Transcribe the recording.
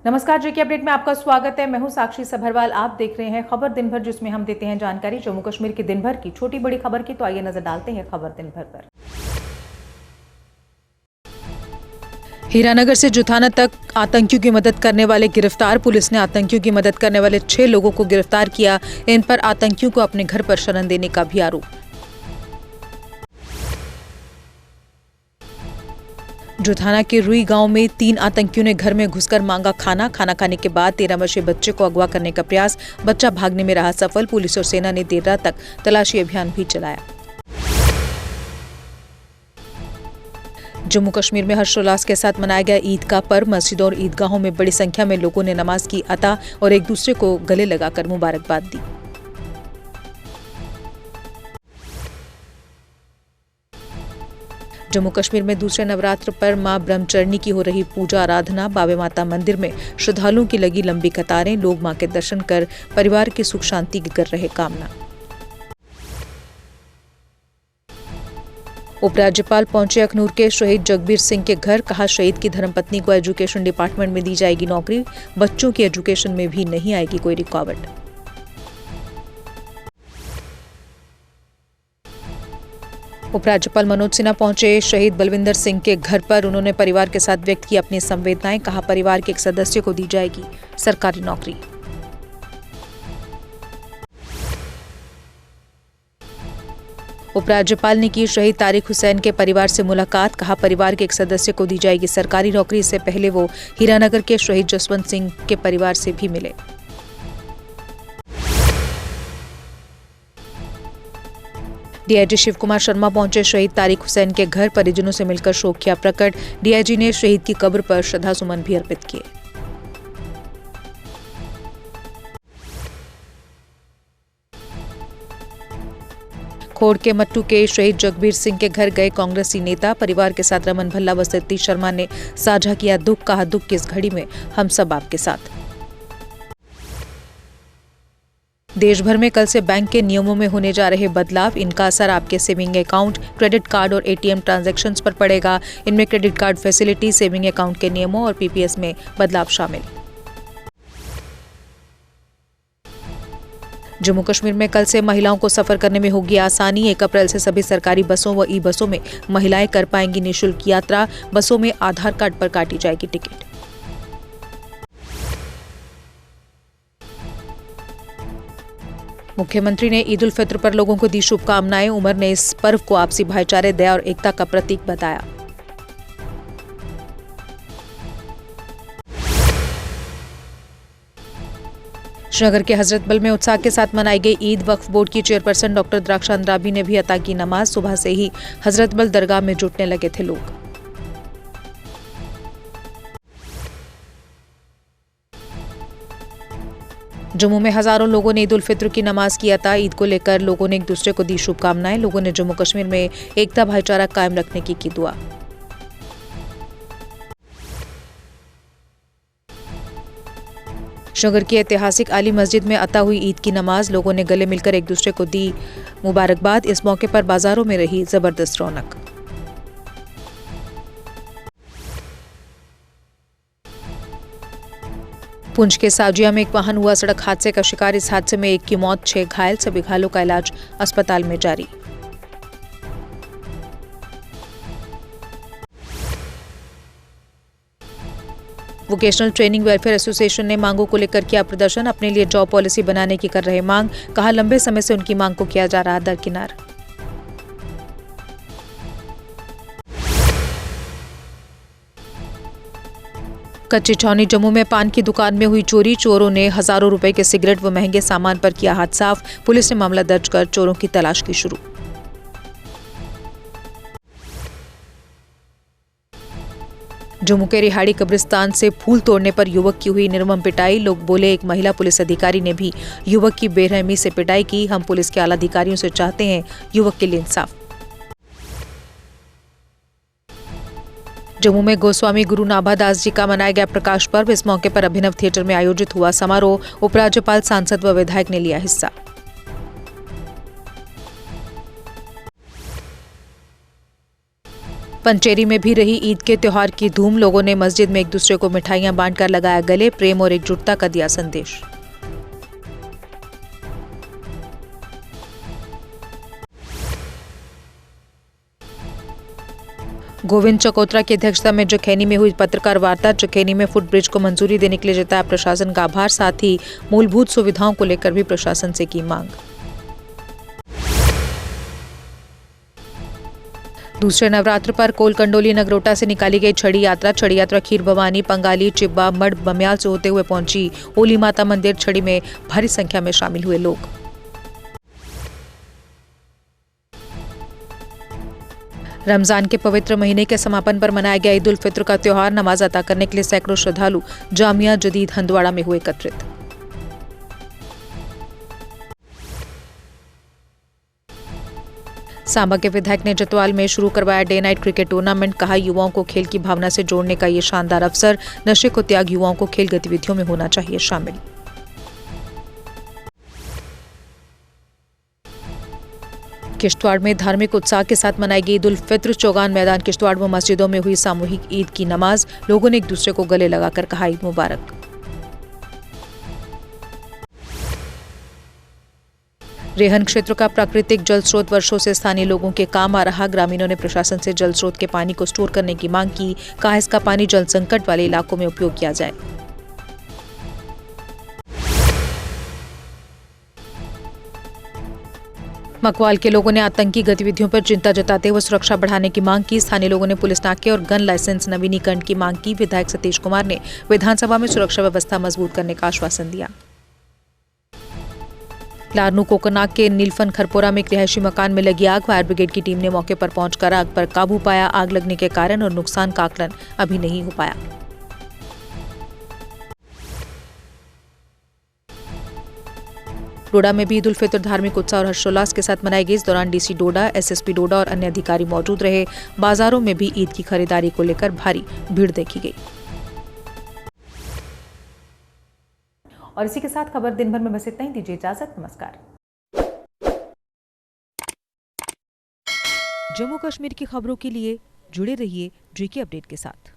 नमस्कार, जेके अपडेट में आपका स्वागत है। मैं हूं साक्षी सभरवाल। आप देख रहे हैं खबर दिन भर, जिसमें हम देते हैं जानकारी जम्मू कश्मीर के दिन भर की छोटी बड़ी खबर की। तो आइए नजर डालते हैं खबर दिन भर पर। हीरानगर से जुथाना तक आतंकियों की मदद करने वाले गिरफ्तार। पुलिस ने आतंकियों की मदद करने वाले 6 लोगों को गिरफ्तार किया। इन पर आतंकियों को अपने घर पर शरण देने का भी आरोप। जुथाना के रुई गांव में 3 आतंकियों ने घर में घुसकर मांगा खाना खाने के बाद 13 वर्षीय बच्चे को अगवा करने का प्रयास। बच्चा भागने में रहा सफल। पुलिस और सेना ने देर रात तक तलाशी अभियान भी चलाया। जम्मू कश्मीर में हर्षोल्लास के साथ मनाया गया ईद का पर्व। मस्जिदों और ईदगाहों में बड़ी संख्या में लोगों ने नमाज की अता और एक दूसरे को गले लगाकर मुबारकबाद दी। जम्मू कश्मीर में दूसरे नवरात्र पर मां ब्रह्मचरणी की हो रही पूजा आराधना। बाबे माता मंदिर में श्रद्धालुओं की लगी लंबी कतारें। लोग मां के दर्शन कर परिवार की सुख शांति की कर रहे कामना। उपराज्यपाल पहुंचे अखनूर के शहीद जगबीर सिंह के घर। कहा, शहीद की धर्मपत्नी को एजुकेशन डिपार्टमेंट में दी जाएगी नौकरी। बच्चों की एजुकेशन में भी नहीं आएगी कोई रुकावट। उपराज्यपाल मनोज सिन्हा पहुंचे शहीद बलविंदर सिंह के घर पर। उन्होंने परिवार के साथ व्यक्त की अपनी संवेदनाएं। कहा, परिवार के एक सदस्य को दी जाएगी सरकारी नौकरी। उपराज्यपाल ने की शहीद तारिक हुसैन के परिवार से मुलाकात। कहा, परिवार के एक सदस्य को दी जाएगी सरकारी नौकरी। इससे पहले वो हीरानगर के शहीद जसवंत सिंह के परिवार से भी मिले। डीआईजी शिव कुमार शर्मा पहुंचे शहीद तारिक हुसैन के घर। परिजनों से मिलकर शोक किया प्रकट। डीआईजी ने शहीद की कब्र पर श्रद्धासुमन भी अर्पित किए। खोड़ के मट्टू के शहीद जगबीर सिंह के घर गए कांग्रेसी नेता। परिवार के साथ रमन भल्ला व सतीश शर्मा ने साझा किया दुख। कहा, दुख की इस घड़ी में हम सब आपके साथ। देश भर में कल से बैंक के नियमों में होने जा रहे बदलाव। इनका असर आपके सेविंग अकाउंट, क्रेडिट कार्ड और एटीएम ट्रांजैक्शंस पर पड़ेगा। इनमें credit card facility, saving account के नियमों और पीपीएस में बदलाव शामिल। जम्मू कश्मीर में कल से महिलाओं को सफर करने में होगी आसानी। 1 अप्रैल से सभी सरकारी बसों व ई बसों में महिलाएं कर पाएंगी निःशुल्क यात्रा। बसों में आधार कार्ड पर काटी जाएगी टिकट। मुख्यमंत्री ने ईद उल फित्र पर लोगों को दी शुभकामनाएं। उमर ने इस पर्व को आपसी भाईचारे, दया और एकता का प्रतीक बताया। श्रीनगर के हजरत बल में उत्साह के साथ मनाई गई ईद। वक्फ बोर्ड की चेयरपर्सन डॉक्टर द्राक्षा अंद्राबी ने भी अता की नमाज। सुबह से ही हजरत बल दरगाह में जुटने लगे थे लोग। जम्मू में हजारों लोगों ने ईद उल फित्र की नमाज की अता। ईद को लेकर लोगों ने एक दूसरे को दी शुभकामनाएं। लोगों ने जम्मू कश्मीर में एकता भाईचारा कायम रखने की दुआ। श्रीनगर की ऐतिहासिक आली मस्जिद में अता हुई ईद की नमाज। लोगों ने गले मिलकर एक दूसरे को दी मुबारकबाद। इस मौके पर बाजारों में रही जबरदस्त रौनक। पुंछ के साजिया में एक वाहन हुआ सड़क हादसे का शिकार। इस हादसे में 1 की मौत, 6 घायल। सभी घायलों का इलाज अस्पताल में जारी। वोकेशनल ट्रेनिंग वेलफेयर एसोसिएशन ने मांगों को लेकर किया प्रदर्शन। अपने लिए जॉब पॉलिसी बनाने की कर रहे मांग। कहा, लंबे समय से उनकी मांग को किया जा रहा दरकिनार। कच्ची छावनी जम्मू में पान की दुकान में हुई चोरी। चोरों ने हजारों रुपए के सिगरेट व महंगे सामान पर किया हाथ साफ। पुलिस ने मामला दर्ज कर चोरों की तलाश की शुरू। जम्मू के रिहाड़ी कब्रिस्तान से फूल तोड़ने पर युवक की हुई निर्मम पिटाई। लोग बोले, एक महिला पुलिस अधिकारी ने भी युवक की बेरहमी से पिटाई की। हम पुलिस के आला अधिकारियों से चाहते हैं युवक के लिए इंसाफ। जम्मू में गोस्वामी गुरु नाभादास जी का मनाया गया प्रकाश पर्व। इस मौके पर अभिनव थिएटर में आयोजित हुआ समारोह। उपराज्यपाल, सांसद व विधायक ने लिया हिस्सा। पंचेरी में भी रही ईद के त्योहार की धूम। लोगों ने मस्जिद में एक दूसरे को मिठाइयां बांटकर लगाया गले, प्रेम और एकजुटता का दिया संदेश। गोविंद चकोत्रा की अध्यक्षता में जखैनी में हुई पत्रकार वार्ता। जखैनी में फुटब्रिज को मंजूरी देने के लिए जताया प्रशासन का आभार, साथ ही मूलभूत सुविधाओं को लेकर भी प्रशासन से की मांग। दूसरे नवरात्र पर कोलकंडोली नगरोटा से निकाली गई छड़ी यात्रा। छड़ी यात्रा खीर भवानी, पंगाली, चिब्बा, मठ, बमियाल से होते हुए पहुंची ओली माता मंदिर। छड़ी में भारी संख्या में शामिल हुए लोग। रमजान के पवित्र महीने के समापन पर मनाया गया ईद उल फित्र का त्योहार। नमाज अता करने के लिए सैकड़ों श्रद्धालु जामिया जदीद हंदवाड़ा में हुए एकत्रित। सांबा के विधायक ने जतवाल में शुरू करवाया डे नाइट क्रिकेट टूर्नामेंट। कहा, युवाओं को खेल की भावना से जोड़ने का ये शानदार अवसर। नशे को त्याग युवाओं को खेल गतिविधियों में होना चाहिए शामिल। किश्तवाड़ में धार्मिक उत्साह के साथ मनाई गई ईद उल फित्र। चौगान मैदान किश्तवाड़ में मस्जिदों में हुई सामूहिक ईद की नमाज। लोगों ने एक दूसरे को गले लगाकर कहा ईद मुबारक। रेहन क्षेत्र का प्राकृतिक जल स्रोत वर्षों से स्थानीय लोगों के काम आ रहा। ग्रामीणों ने प्रशासन से जल स्रोत के पानी को स्टोर करने की मांग की। कहा, इसका पानी जल संकट वाले इलाकों में उपयोग किया जाए। मकवाल के लोगों ने आतंकी गतिविधियों पर चिंता जताते हुए सुरक्षा बढ़ाने की मांग की। स्थानीय लोगों ने पुलिस नाके और गन लाइसेंस नवीनीकरण की मांग की। विधायक सतीश कुमार ने विधानसभा में सुरक्षा व्यवस्था मजबूत करने का आश्वासन दिया। लारनू कोकनाग के नीलफन खरपोरा में एक रिहायशी मकान में लगी आग। फायर ब्रिगेड की टीम ने मौके पर पहुंचकर आग पर काबू पाया। आग लगने के कारण और नुकसान का आकलन अभी नहीं हो पाया। डोडा में भी ईद उल फित्र धार्मिक उत्साह और हर्षोल्लास के साथ मनाई गई। इस दौरान डीसी डोडा, एसएसपी डोडा और अन्य अधिकारी मौजूद रहे। बाजारों में भी ईद की खरीदारी को लेकर भारी भीड़ देखी गई। और इसी के साथ खबर दिन भर में बस इतना ही। दीजिए इजाजत, नमस्कार। जम्मू कश्मीर की खबरों के लिए जुड़े रहिए जीके अपडेट के साथ।